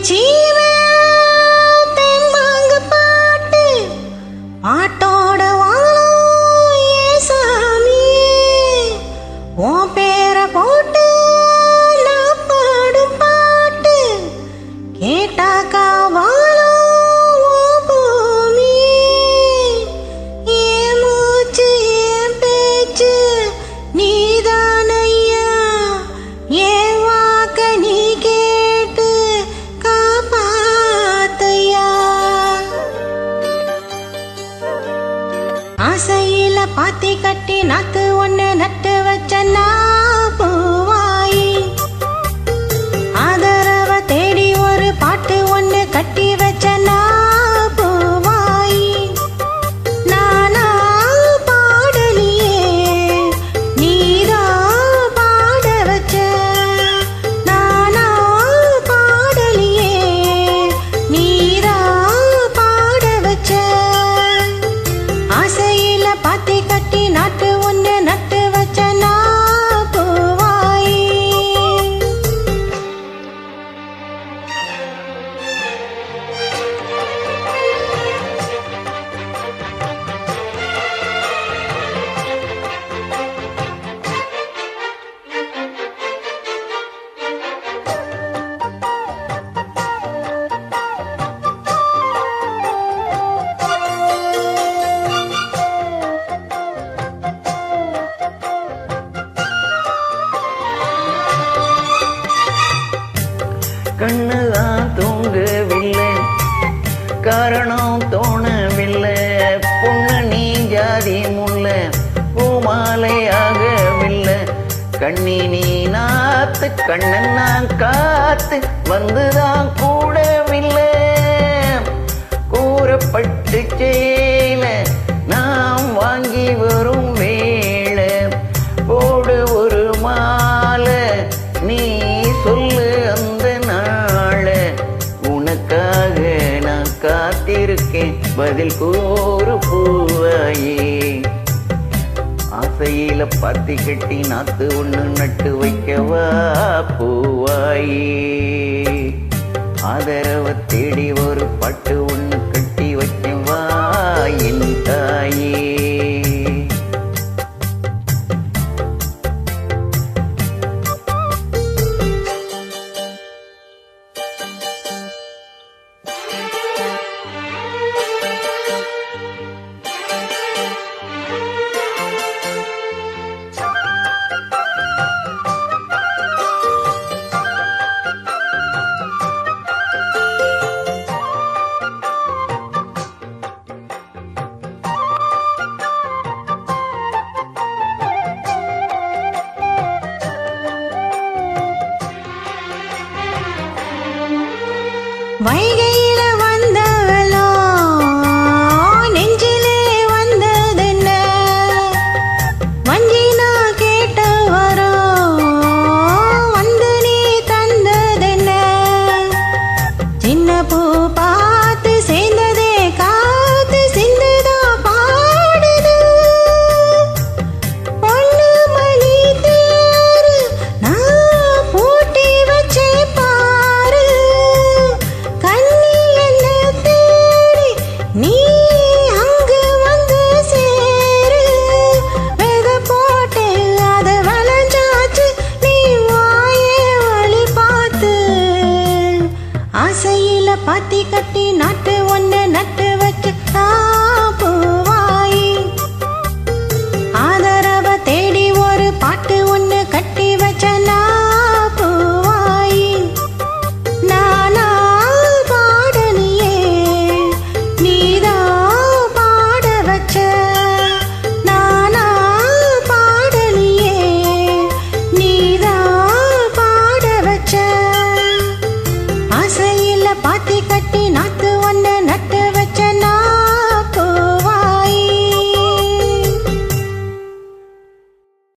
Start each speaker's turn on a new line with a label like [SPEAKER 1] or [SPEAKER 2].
[SPEAKER 1] ஜீவ தெம்மாங்கு பாட்டு பாட்டோட வாழும் ஏ சாமியே உன் பேரை போட்டு நான் பாடும் பாட்டு கேட்டாக்கா வாழும் உன் பூமியே என் மூச்சு என் பேச்சு நீதானையா என் வாக்க நீ கேட்டு காப்பாத்தையா ஆசையில பாத்தி கட்டி நாத்து ஒண்ணு நட்டு வச்ச நான் பூவாயி ஆதரவ தேடி ஒரு பாட்டு ஒண்ணு கட்டி வச்ச நான் பூவாயி நானா பாடலியே நீதா பாட வச்ச நானா பாடலியே நீதா பாட வச்ச ஆசையில பாத்தி கட்டி நாட்டு ஒண்ணு நட்டு வச்ச நான் பூவாயி
[SPEAKER 2] கண்ணுதான் தூங்கவில்லை, காரணம் தோணவில்லை. பொண்ணு நீ ஜாதி முல்ல, பூமாலையாகவில்லை. கண்ணி நீ நாத்து, கண்ணன் நான் காத்து வந்துதான் கூடவில்லை. கூறப்பட்டு சேல நாம் வாங்கி வரும் வேளை போடு ஒரு மாலை நீ சொல்லு அந்த நாள உனக்காக நான் காத்திருக்கேன் பதில் கூறு பூவாயே. ஆசையில பாத்தி கட்டி நாத்து ஒண்ணு நட்டு வைக்கவா பூவாயே. ஆதரவ தேடி ஒரு பாட்டு ஒண்ணு கட்டி வைக்கவா என் தாயே.
[SPEAKER 1] வைகை